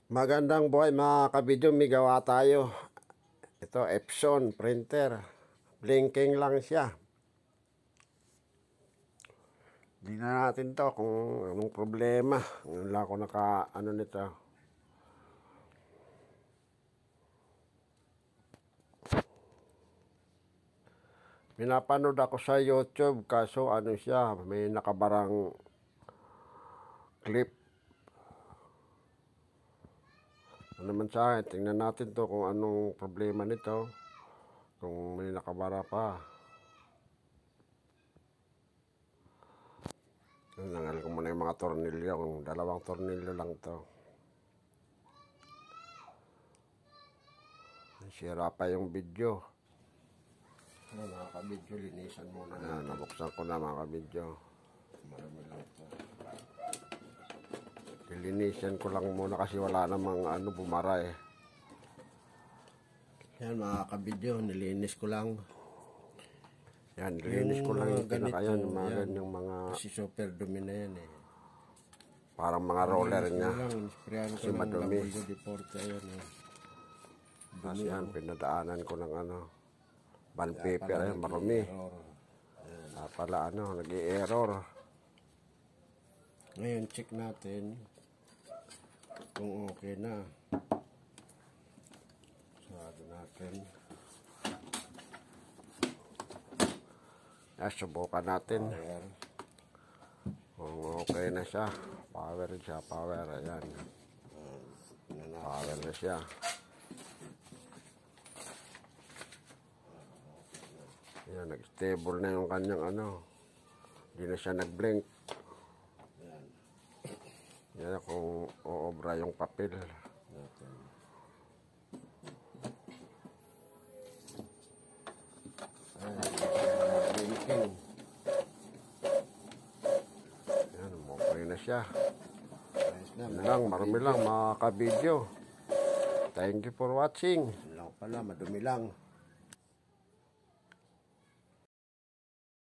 Magandang buhay mga kabidyo, may gawa tayo. Ito, Epson printer. Blinking lang siya. Hindi na natin to kung anong problema. Ngayon lang ako nito. Pinapanood ako sa YouTube kaso siya, may nakabarang clip. Naman sa akin, tingnan natin to kung anong problema nito, kung may nakabara pa. Nangal ko muna yung mga tornilyo, kung dalawang tornilyo lang to. Sira pa yung video. Mga kabidyo, linisan muna na. Nabuksan ko na mga kabidyo. Marami lang ito. Linisan ko lang muna kasi wala namang bumara eh. Yan mga kabidyo, nilinis ko lang. Yan, nilinis ko lang yung pinakayan, mga ganyang mga... Kasi super dumi na yan eh. Parang mga roller niya. Kasi madumi. Kasi yan, pinadaanan ko ng band paper, ayan, marumi. Pala nag-i-error. Ngayon, check natin kung okay na. Sarado natin. Subukan natin. Kung okay na siya. Power siya, power. Ayan. Power na siya. Ayan, nag-stable na yung kanyang Hindi na siya nag-blink. Yan kung uobra yung papel. Yan, okay na siya. Yan lang, marami lang mga kabidyo. Thank you for watching. Lang pala, madumi lang.